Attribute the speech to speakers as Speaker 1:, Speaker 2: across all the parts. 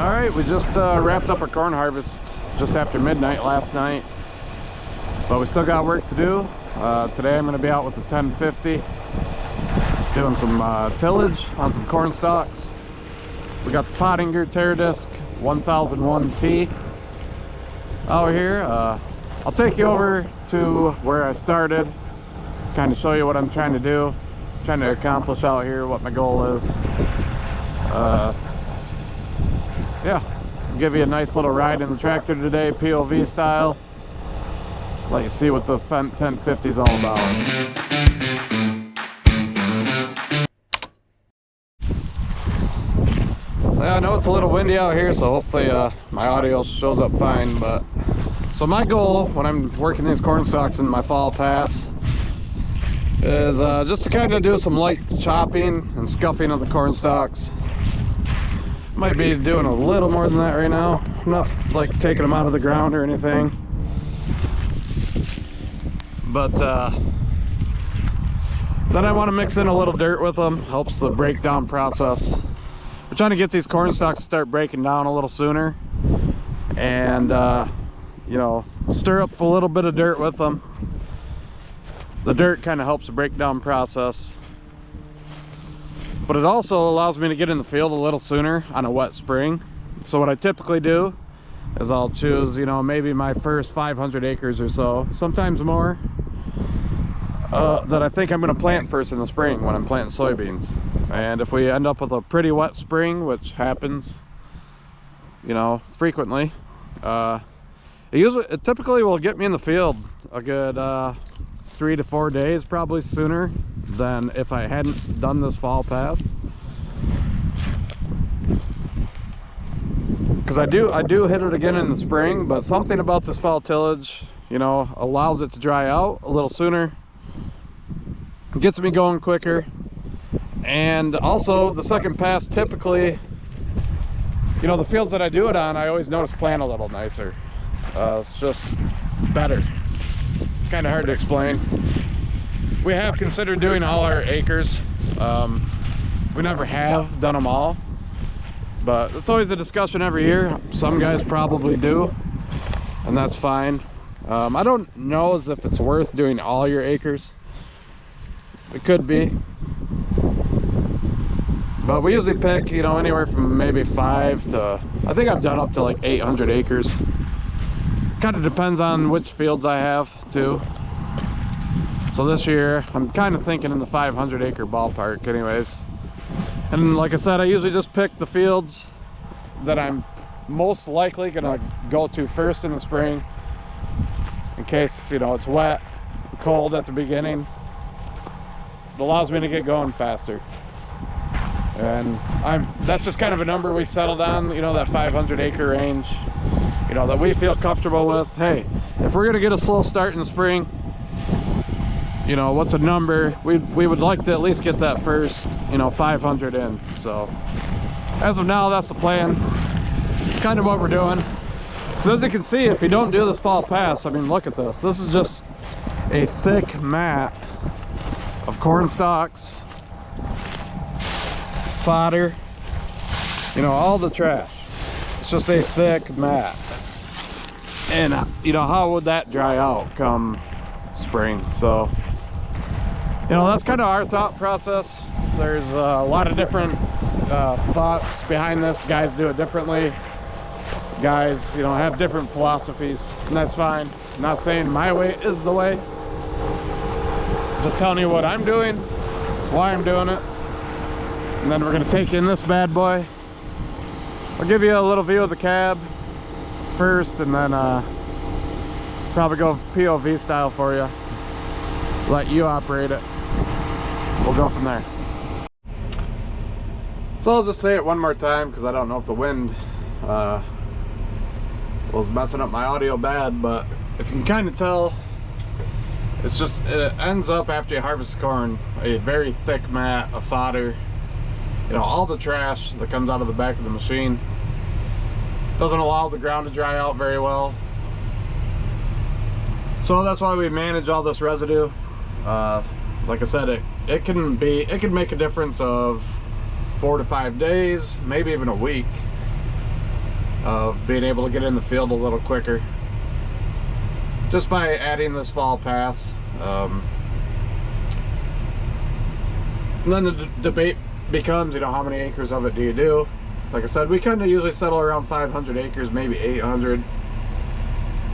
Speaker 1: All right, we just wrapped up our corn harvest just after midnight last night, but we still got work to do. Today I'm going to be out with the 1050 doing some tillage on some corn stalks. We got the Pottinger terradisc 1001T out here. I'll take you over to where I started, kind of show you what I'm trying to do, trying to accomplish out here, what my goal is. Yeah, give you a nice little ride in the tractor today, POV style. Let you see what the Fendt 1050 is all about. Yeah, I know it's a little windy out here, so hopefully my audio shows up fine. But so my goal when I'm working these corn stalks in my fall pass is just to kind of do some light chopping and scuffing of the corn stalks. Might be doing a little more than that right now. I'm not like taking them out of the ground or anything, but then I want to mix in a little dirt with them. Helps the breakdown process. We're trying to get these corn stalks to start breaking down a little sooner, and you know, stir up a little bit of dirt with them. The dirt kind of helps the breakdown process, but it also allows me to get in the field a little sooner on a wet spring. So what I typically do is I'll choose, you know, maybe my first 500 acres or so, sometimes more, that I think I'm going to plant first in the spring when I'm planting soybeans. And if we end up with a pretty wet spring, which happens, you know, frequently, it typically will get me in the field a good 3 to 4 days, probably sooner than if I hadn't done this fall pass. Because I do hit it again in the spring, but something about this fall tillage, you know, allows it to dry out a little sooner, gets me going quicker. And also the second pass, typically, you know, the fields that I do it on, I always notice plant a little nicer. It's just better. It's kind of hard to explain. We have considered doing all our acres. We never have done them all, but it's always a discussion every year. Some guys probably do, and that's fine. I don't know as if it's worth doing all your acres. It could be, but we usually pick, you know, anywhere from maybe 5 to, I think I've done up to like 800 acres. Kind of depends on which fields I have too. So this year I'm kind of thinking in the 500 acre ballpark anyways. And like I said, I usually just pick the fields that I'm most likely gonna go to first in the spring, in case, you know, it's wet, cold at the beginning. It allows me to get going faster. And that's just kind of a number we've settled on, you know, that 500 acre range, you know, that we feel comfortable with. Hey, if we're gonna get a slow start in the spring, you know, what's a number we would like to at least get that first, you know, 500 in. So as of now, that's the plan. It's kind of what we're doing. So as you can see, if you don't do this fall pass, I mean, look at this. This is just a thick mat of corn stalks, fodder, you know, all the trash. It's just a thick mat. And you know, how would that dry out come spring? So, you know, that's kind of our thought process. There's a lot of different thoughts behind this. Guys do it differently. Guys, you know, have different philosophies, and that's fine. I'm not saying my way is the way. Just telling you what I'm doing, why I'm doing it. And then we're gonna take in this bad boy. I'll give you a little view of the cab first, and then probably go POV style for you. Let you operate it. We'll go from there. So I'll just say it one more time, because I don't know if the wind was messing up my audio bad, but if you can kind of tell, it's just, it ends up after you harvest corn, a very thick mat of fodder. You know, all the trash that comes out of the back of the machine doesn't allow the ground to dry out very well. So that's why we manage all this residue. Like I said, it can make a difference of 4 to 5 days, maybe even a week. of being able to get in the field a little quicker just by adding this fall pass. And then the debate becomes, you know, how many acres of it do you do? Like I said, we kind of usually settle around 500 acres, maybe 800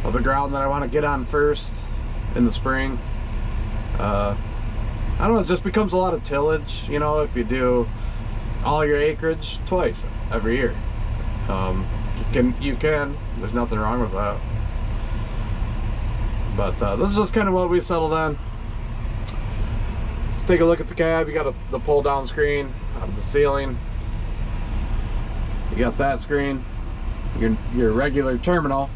Speaker 1: of the ground that I want to get on first in the spring. I don't know, it just becomes a lot of tillage, you know, if you do all your acreage twice every year. You can, there's nothing wrong with that. But this is just kind of what we settled on. Let's take a look at the cab. You got the pull down screen out of the ceiling. You got that screen, your regular terminal.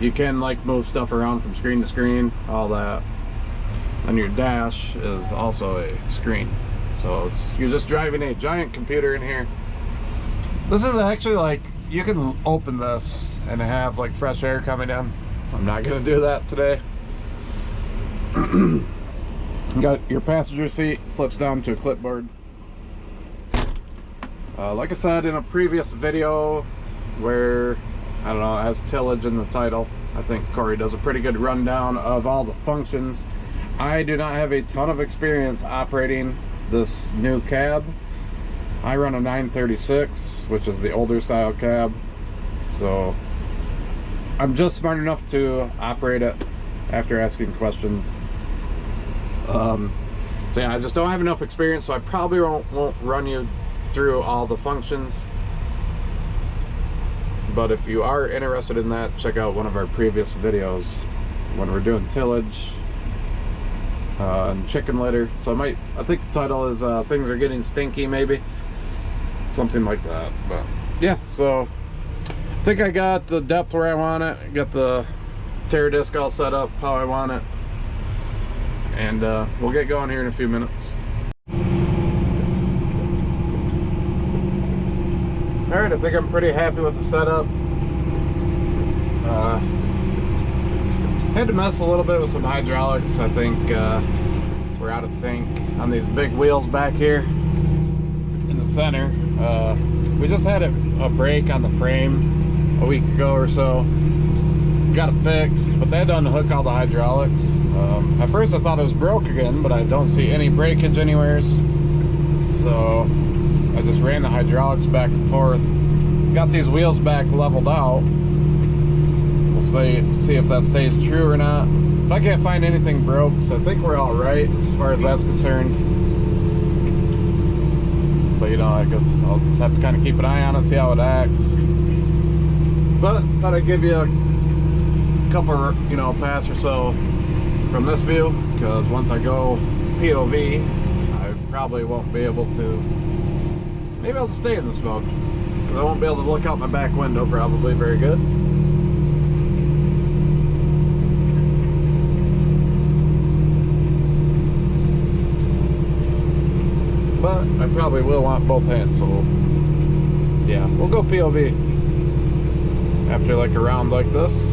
Speaker 1: You can like move stuff around from screen to screen, all that. And your dash is also a screen. So you're just driving a giant computer in here. This is actually like, you can open this and have like fresh air coming in. I'm not gonna do that today. You got your passenger seat, flips down to a clipboard. Like I said in a previous video where, I don't know, it has tillage in the title, I think Corey does a pretty good rundown of all the functions. I do not have a ton of experience operating this new cab. I run a 936, which is the older style cab, so I'm just smart enough to operate it after asking questions. So yeah, I just don't have enough experience, so I probably won't run you through all the functions. But if you are interested in that, check out one of our previous videos when we're doing tillage and chicken litter. So I think the title is things are getting stinky, maybe something like that. But yeah, so I think I got the depth where I want it, got the terradisc all set up how I want it, and we'll get going here in a few minutes. Alright, I think I'm pretty happy with the setup. Had to mess a little bit with some hydraulics. I think we're out of sync on these big wheels back here in the center. We just had a break on the frame a week ago or so. Got it fixed, but they had to unhook all the hydraulics. At first I thought it was broke again, but I don't see any breakage anywheres. So I just ran the hydraulics back and forth. Got these wheels back leveled out. We'll see if that stays true or not. But I can't find anything broke, so I think we're all right as far as that's concerned. But you know, I guess I'll just have to kind of keep an eye on it, see how it acts. But thought I'd give you a couple, you know, pass or so from this view, because once I go POV, I probably won't be able to. Maybe I'll just stay in this mode, because I won't be able to look out my back window probably very good. But I probably will want both hands, so yeah, we'll go POV after like a round like this.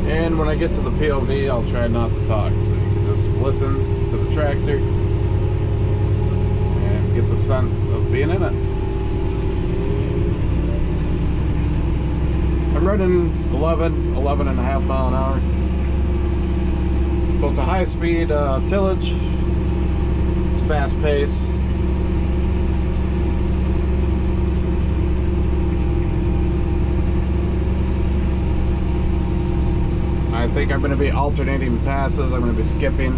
Speaker 1: And when I get to the POV, I'll try not to talk, so you can just listen to the tractor and get the sense of being in it. I'm running 11.5 mile an hour. So it's a high-speed tillage. It's fast-paced. I think I'm going to be alternating passes. I'm going to be skipping.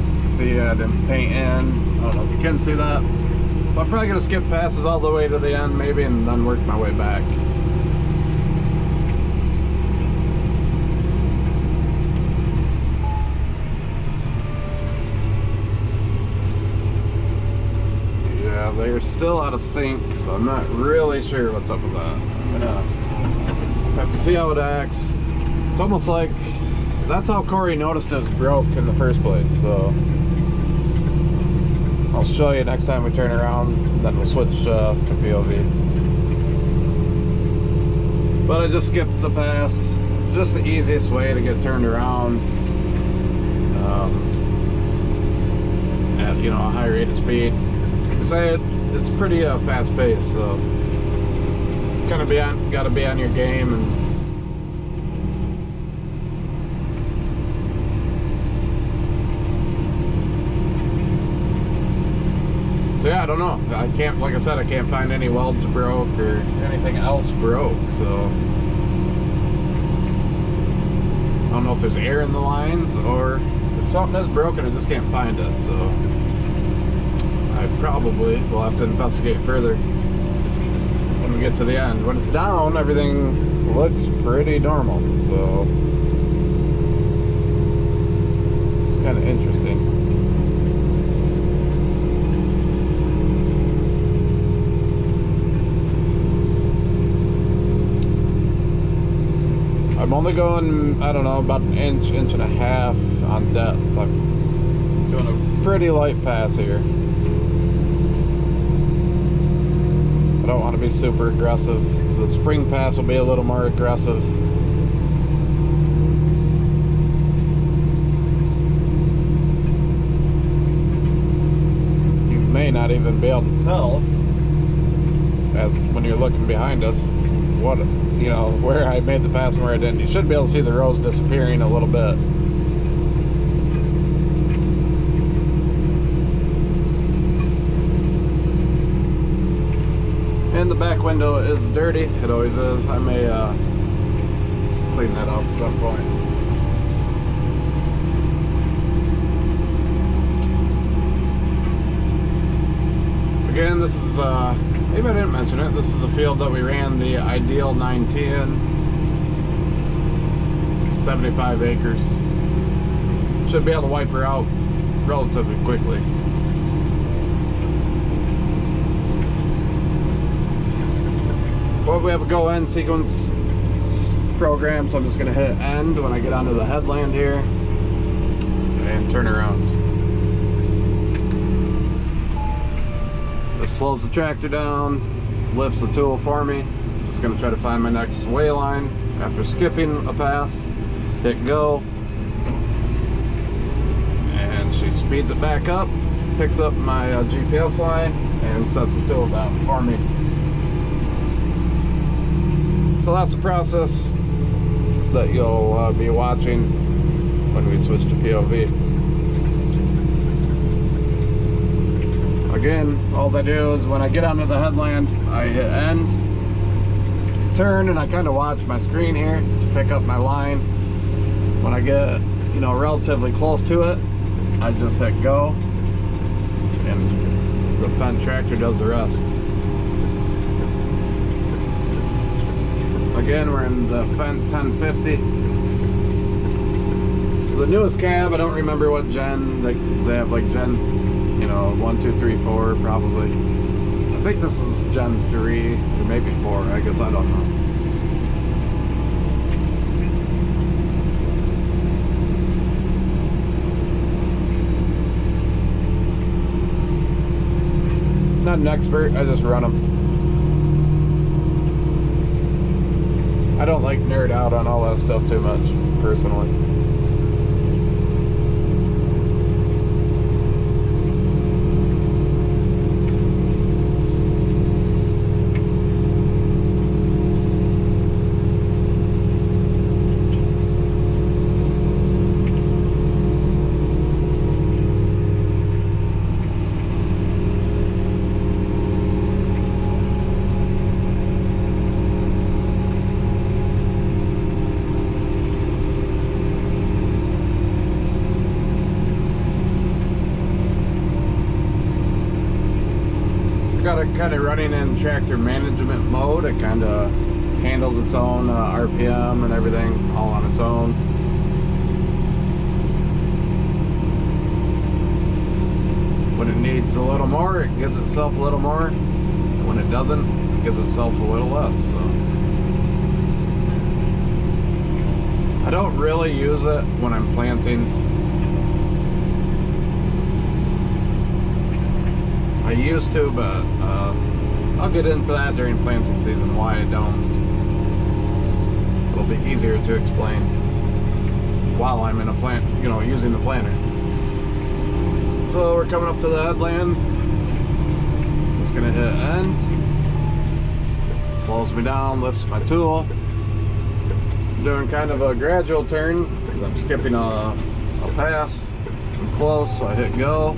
Speaker 1: As you can see, I didn't paint in. I don't know if you can see that. So I'm probably going to skip passes all the way to the end, maybe, and then work my way back. They're still out of sync, so I'm not really sure what's up with that. I'm gonna have to see how it acts. It's almost like that's how Corey noticed it was broke in the first place, so I'll show you next time we turn around, and then we'll switch to POV. But I just skipped the pass, It's just the easiest way to get turned around at, you know, a high rate of speed. Say it's pretty fast paced, so kind of gotta be on your game. And so yeah, I don't know. I can't, like I said, I can't find any welds broke or anything else broke. So I don't know if there's air in the lines or if something is broken, I just can't find it. So I probably will have to investigate further when we get to the end. When it's down, everything looks pretty normal, so it's kind of interesting. I'm only going, I don't know, about an inch and a half on depth. I'm doing a pretty light pass here. I don't want to be super aggressive. The spring pass will be a little more aggressive. You may not even be able to tell, as when you're looking behind us, what, you know, where I made the pass and where I didn't. You should be able to see the rows disappearing a little bit. And the back window is dirty. It always is. I may clean that up at some point. Again, this is maybe I didn't mention it. This is a field that we ran the Ideal 910, 75 acres. Should be able to wipe her out relatively quickly. Well, we have a go end sequence program, so I'm just going to hit end when I get onto the headland here and turn around. This slows the tractor down, lifts the tool for me. Just going to try to find my next way line after skipping a pass. Hit go, and she speeds it back up, picks up my GPS line, and sets the tool down for me. So that's the process that you'll be watching when we switch to POV. Again, all I do is when I get onto the headland, I hit end, turn, and I kind of watch my screen here to pick up my line. When I get, you know, relatively close to it, I just hit go, and the Fendt tractor does the rest. Again, we're in the Fendt 1050. It's the newest cab. I don't remember what gen. They have like gen, you know, 1, 2, 3, 4 probably. I think this is gen 3 or maybe 4. I guess I don't know. Not an expert. I just run them. I don't like nerd out on all that stuff too much, personally. Got it kind of running in tractor management mode. It kind of handles its own RPM and everything all on its own. When it needs a little more, it gives itself a little more. When it doesn't, it gives itself a little less. So I don't really use it when I'm planting. I used to, but I'll get into that during planting season, why I don't. it'll be easier to explain while I'm in a plant, you know, using the planter. So we're coming up to the headland. Just gonna hit end. Slows me down, lifts my tool. I'm doing kind of a gradual turn because I'm skipping a pass. I'm close, so I hit go.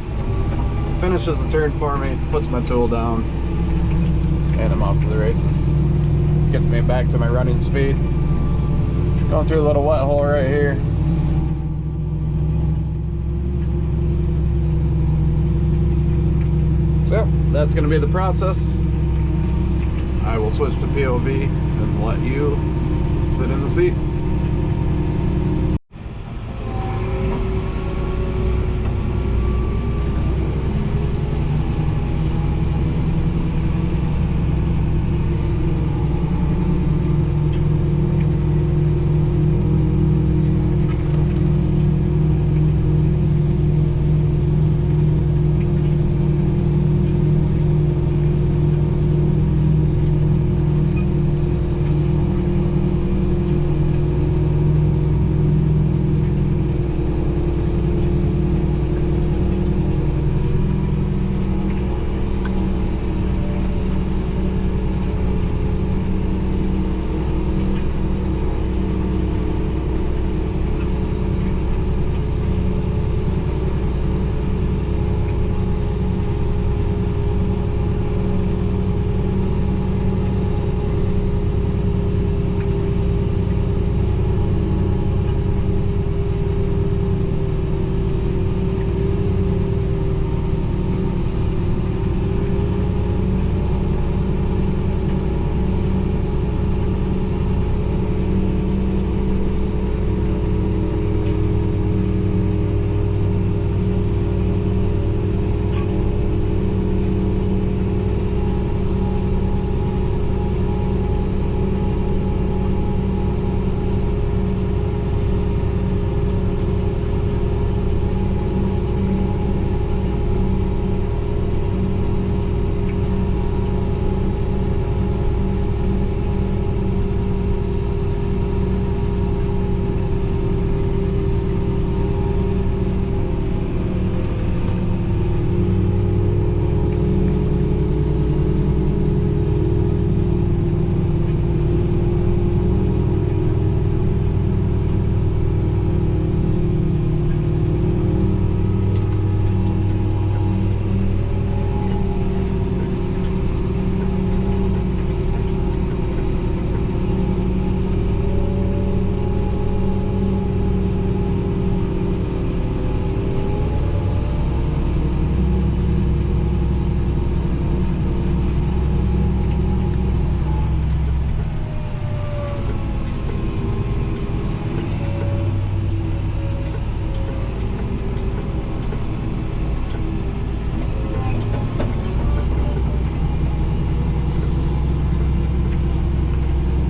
Speaker 1: Finishes the turn for me, puts my tool down, and I'm off to the races. Gets me back to my running speed. Going through a little wet hole right here. So that's going to be the process. I will switch to POV and let you sit in the seat.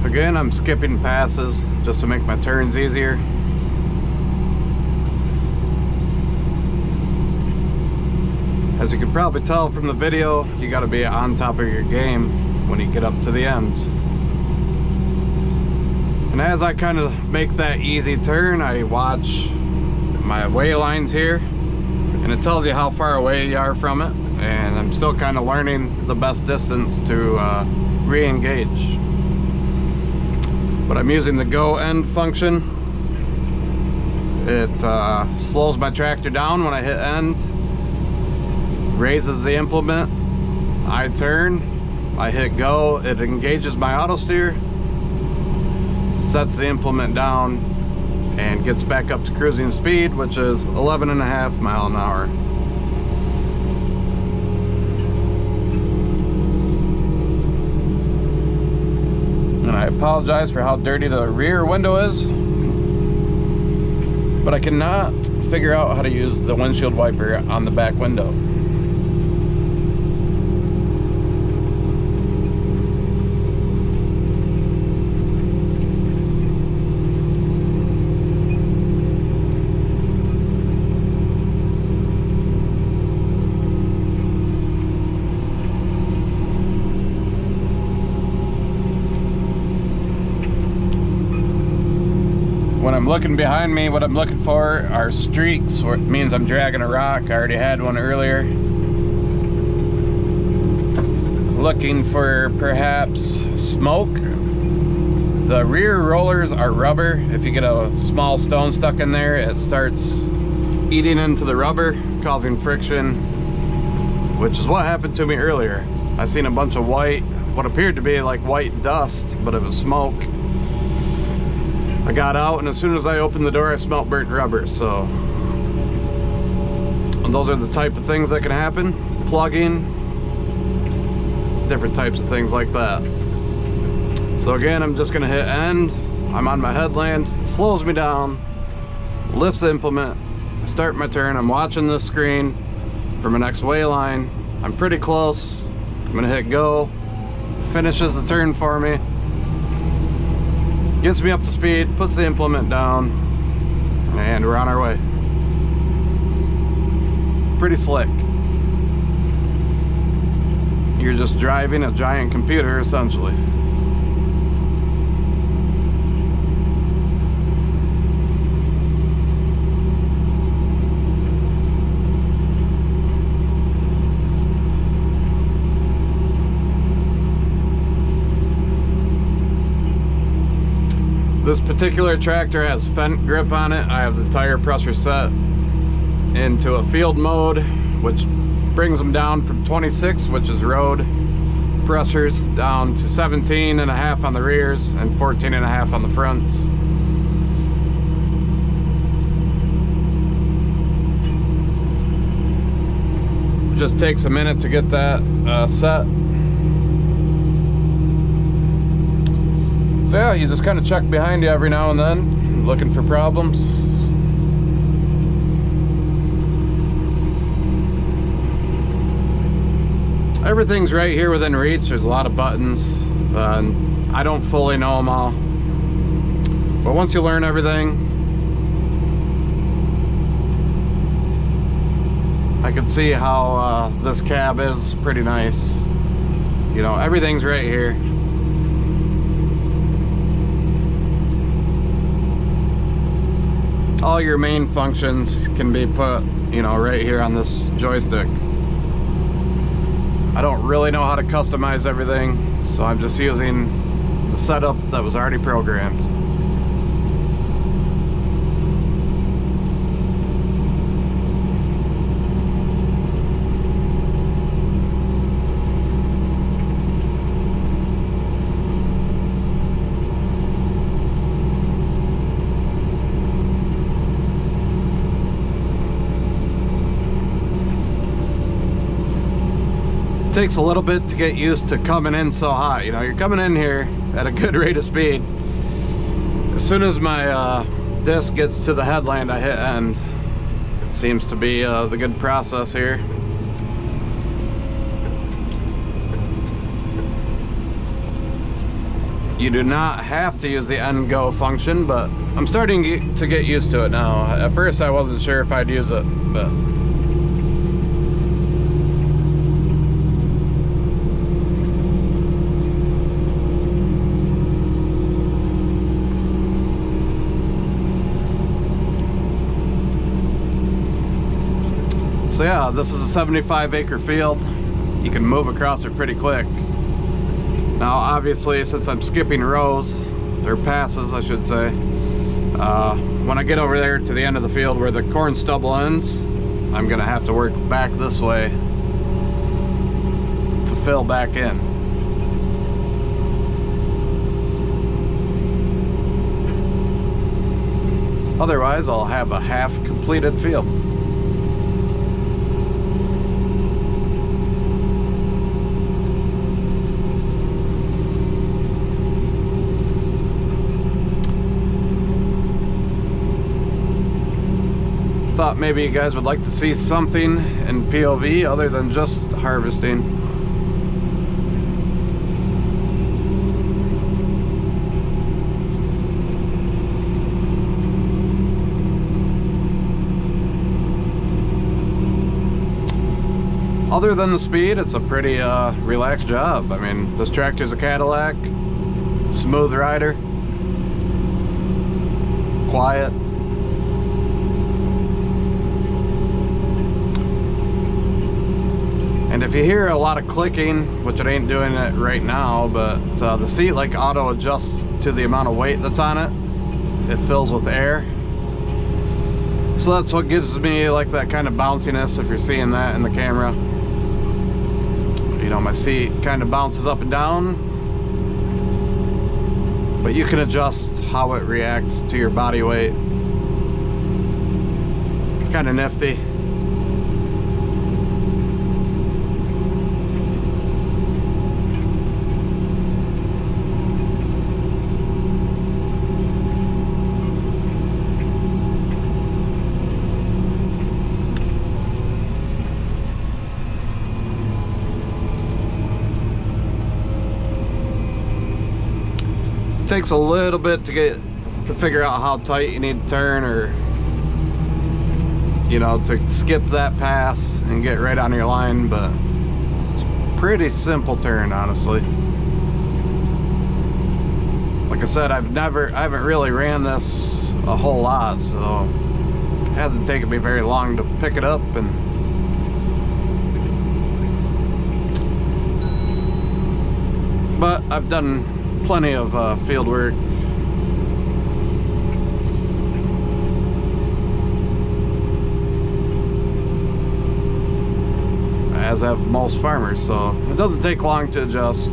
Speaker 1: Again, I'm skipping passes just to make my turns easier. As you can probably tell from the video, you got to be on top of your game when you get up to the ends. And as I kind of make that easy turn, I watch my weigh lines here, and it tells you how far away you are from it. And I'm still kind of learning the best distance to re-engage. But I'm using the go end function. It slows my tractor down when I hit end, raises the implement, I turn, I hit go, it engages my auto steer, sets the implement down, and gets back up to cruising speed, which is 11.5 miles an hour. And I apologize for how dirty the rear window is, but I cannot figure out how to use the windshield wiper on the back window. When I'm looking behind me, what I'm looking for are streaks, where it means I'm dragging a rock. I already had one earlier. Looking for perhaps smoke. The rear rollers are rubber. If you get a small stone stuck in there, it starts eating into the rubber, causing friction, which is what happened to me earlier. I seen a bunch of white, what appeared to be like white dust, but it was smoke. I got out, and as soon as I opened the door, I smelled burnt rubber. So and those are the type of things that can happen. Plugging, different types of things like that. So again, I'm just gonna hit end. I'm on my headland, slows me down, lifts the implement, start my turn. I'm watching this screen for my next weigh line. I'm pretty close. I'm gonna hit go, finishes the turn for me, gets me up to speed, puts the implement down, and we're on our way. Pretty slick. You're just driving a giant computer, essentially. This particular tractor has Fendt grip on it. I have the tire pressure set into a field mode, which brings them down from 26, which is road pressures, down to 17.5 on the rears and 14.5 on the fronts. Just takes a minute to get that set. So yeah, you just kind of check behind you every now and then, looking for problems. Everything's right here within reach. There's a lot of buttons. I don't fully know them all. But once you learn everything, I can see how this cab is pretty nice. You know, everything's right here. All your main functions can be put, you know, right here on this joystick. I don't really know how to customize everything, so I'm just using the setup that was already programmed. Takes a little bit to get used to coming in so hot. You know, you're coming in here at a good rate of speed. As soon as my disc gets to the headland, I hit end. Seems to be the good process here. You do not have to use the end go function, but I'm starting to get used to it now. At first I wasn't sure if I'd use it, but so yeah, this is a 75-acre field. You can move across it pretty quick. Now obviously, since I'm skipping rows, or passes I should say, when I get over there to the end of the field where the corn stubble ends, I'm gonna have to work back this way to fill back in. Otherwise, I'll have a half completed field. Thought maybe you guys would like to see something in POV other than just harvesting. Other than the speed, it's a pretty relaxed job. I mean, this tractor's a Cadillac, smooth rider. quiet. And if you hear a lot of clicking, which it ain't doing it right now, but the seat like auto adjusts to the amount of weight that's on it. It fills with air. So that's what gives me like that kind of bounciness, if you're seeing that in the camera. You know, my seat kind of bounces up and down, but you can adjust how it reacts to your body weight. It's kind of nifty. Takes a little bit to figure out how tight you need to turn, or you know, to skip that pass and get right on your line, but it's a pretty simple turn, honestly. Like I said, I haven't really ran this a whole lot, so it hasn't taken me very long to pick it up. And but I've done plenty of field work. As have most farmers, so it doesn't take long to adjust.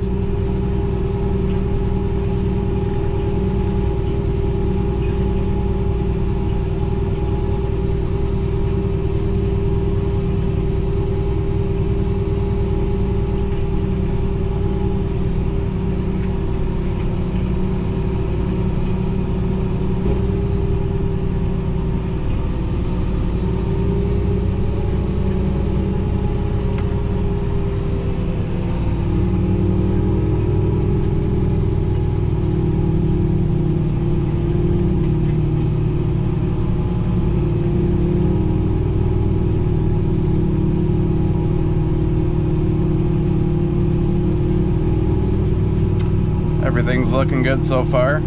Speaker 1: Everything's looking good so far,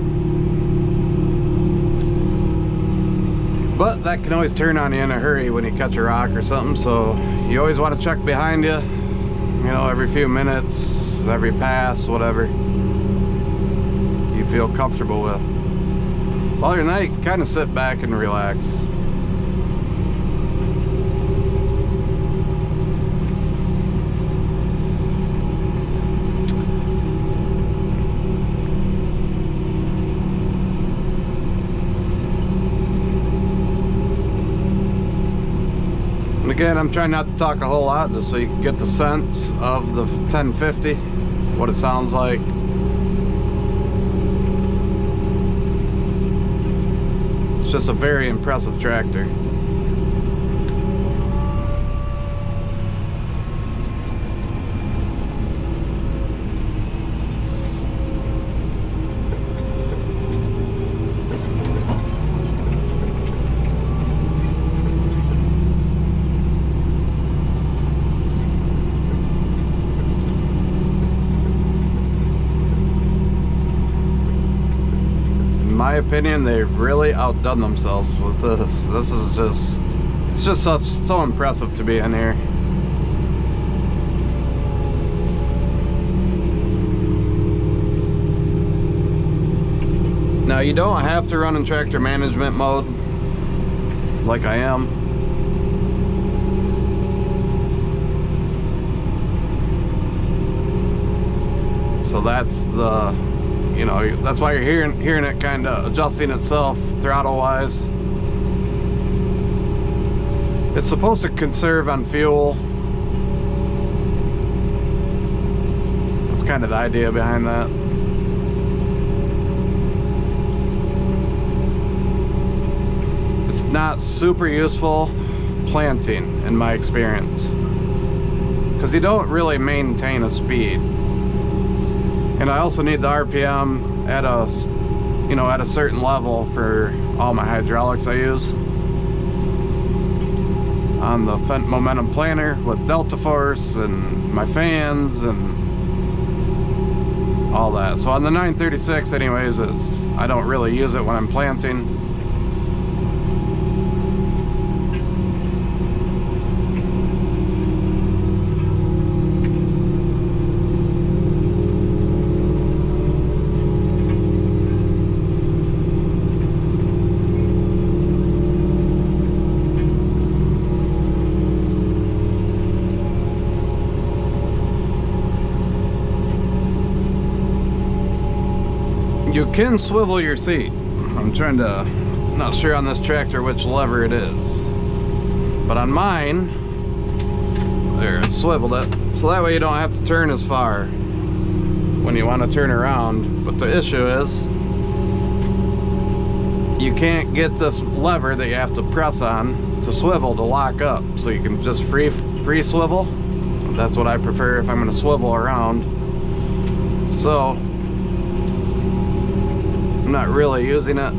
Speaker 1: but that can always turn on you in a hurry when you catch a rock or something, so you always want to check behind you, you know, every few minutes, every pass, whatever you feel comfortable with. Other than that, you can kind of sit back and relax. Again, I'm trying not to talk a whole lot, just so you can get the sense of the 1050, what it sounds like. It's just a very impressive tractor. In my opinion, they've really outdone themselves with this. This is just, it's just so impressive to be in here. Now, you don't have to run in tractor management mode like I am. So that's the, you know, that's why you're hearing it kind of adjusting itself throttle wise. It's supposed to conserve on fuel. That's kind of the idea behind that. It's not super useful planting in my experience, because you don't really maintain a speed. And I also need the RPM at a, you know, at a certain level for all my hydraulics I use on the Fendt Momentum Planner with Delta Force and my fans and all that. So on the 936 anyways, I don't really use it when I'm planting. can swivel your seat. I'm trying to, not sure on this tractor which lever it is, but on mine, there, it swiveled it, so that way you don't have to turn as far when you want to turn around. But the issue is you can't get this lever that you have to press on to swivel to lock up, so you can just free swivel. That's what I prefer if I'm going to swivel around. So I'm not really using it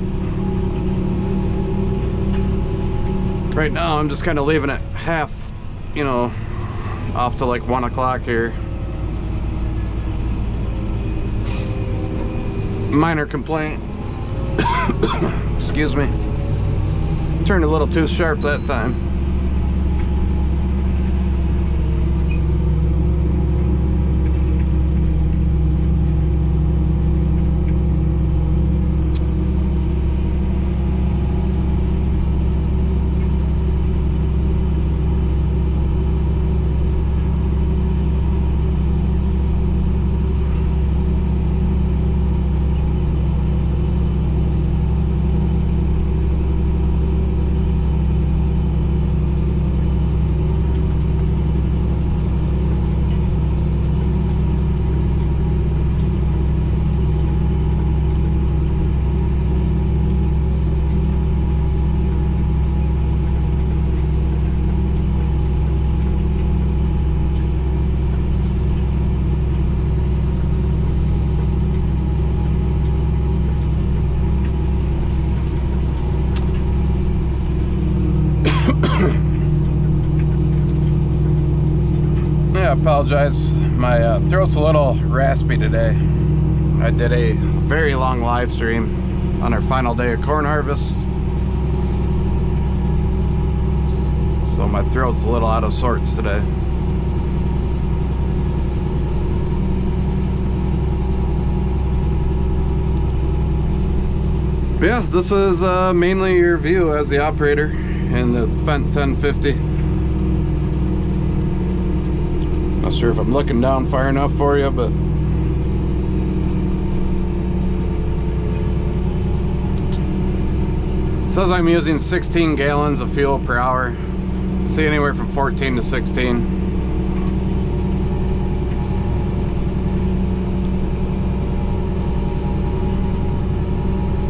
Speaker 1: right now. I'm just kind of leaving it half, you know, off to like 1 o'clock here. Minor complaint. Excuse me. Turned a little too sharp that time. I apologize, my throat's a little raspy today. I did a very long live stream on our final day of corn harvest, so my throat's a little out of sorts today. But yeah, this is mainly your view as the operator in the Fendt 1050. Not sure if I'm looking down far enough for you, but it says I'm using 16 gallons of fuel per hour. See anywhere from 14 to 16.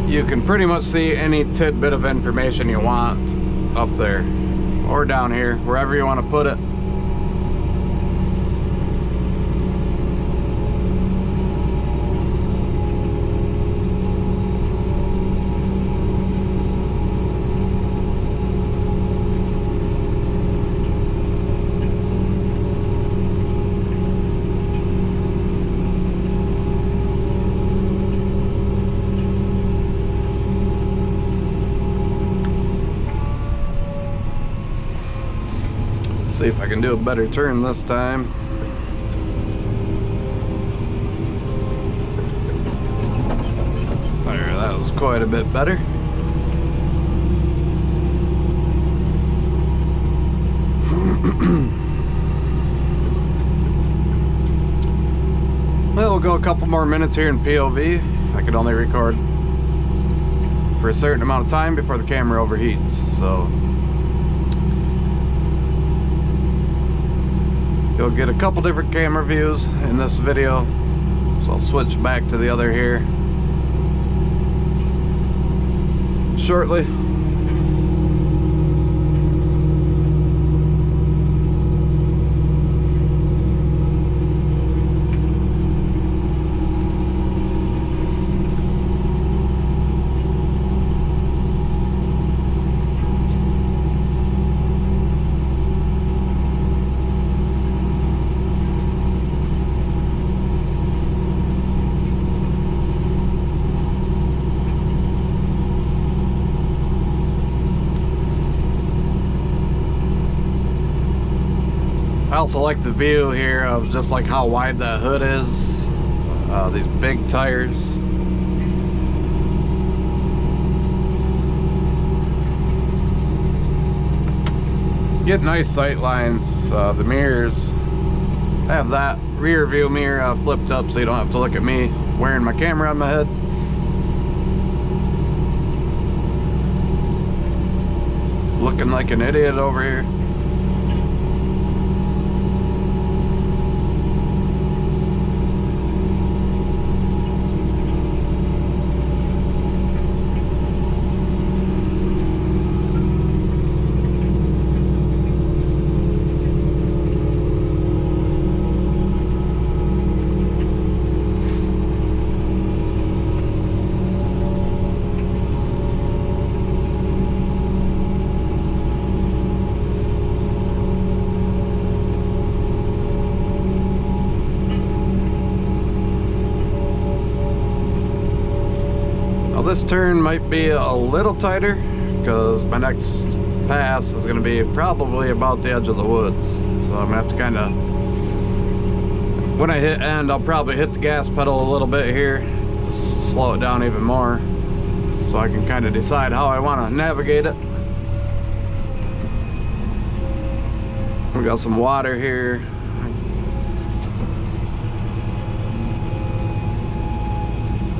Speaker 1: You can pretty much see any tidbit of information you want up there or down here, wherever you want to put it. See if I can do a better turn this time. There, that was quite a bit better. Well, we'll go a couple more minutes here in POV. I can only record for a certain amount of time before the camera overheats, so you'll get a couple different camera views in this video, so I'll switch back to the other here shortly. I also like the view here of just like how wide that hood is, these big tires. Get nice sight lines. The mirrors, I have that rear view mirror flipped up so you don't have to look at me wearing my camera on my head. looking like an idiot over here. This turn might be a little tighter because my next pass is going to be probably about the edge of the woods, so I'm gonna have to kind of, when I hit end, I'll probably hit the gas pedal a little bit here to slow it down even more so I can kind of decide how I want to navigate it. We got some water here.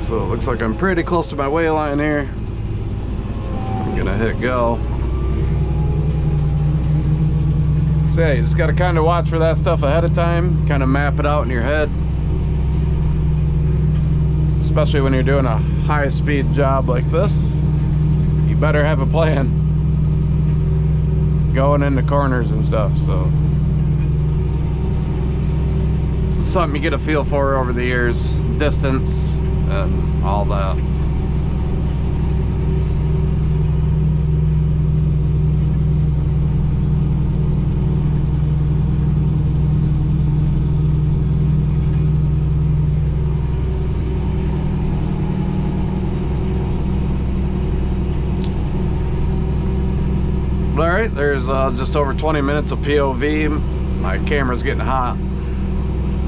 Speaker 1: So it looks like I'm pretty close to my way line here. I'm gonna hit go. So yeah, you just gotta kind of watch for that stuff ahead of time, kind of map it out in your head. Especially when you're doing a high-speed job like this, you better have a plan going into corners and stuff. So it's something you get a feel for over the years, distance and all that. Alright, there's just over 20 minutes of POV. My camera's getting hot.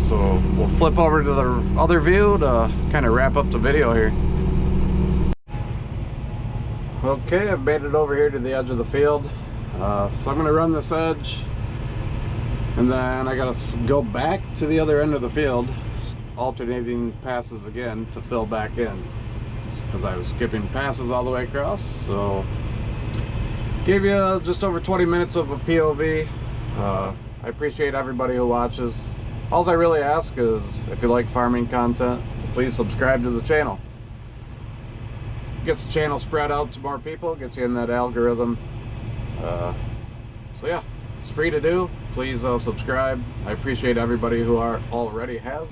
Speaker 1: So we'll flip over to the other view to kind of wrap up the video here. Okay, I've made it over here to the edge of the field. So I'm going to run this edge, and then I got to go back to the other end of the field, alternating passes again to fill back in, because I was skipping passes all the way across. So gave you just over 20 minutes of a POV. I appreciate everybody who watches. All I really ask is, if you like farming content, to please subscribe to the channel. Gets the channel spread out to more people, gets you in that algorithm. So yeah, it's free to do. Please subscribe. I appreciate everybody who already has.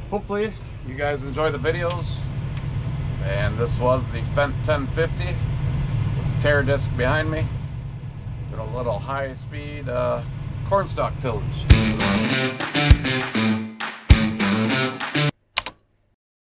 Speaker 1: Hopefully you guys enjoy the videos. And this was the Fendt 1050 with the terradisc behind me. Doing a little high speed Cornstalk tillage.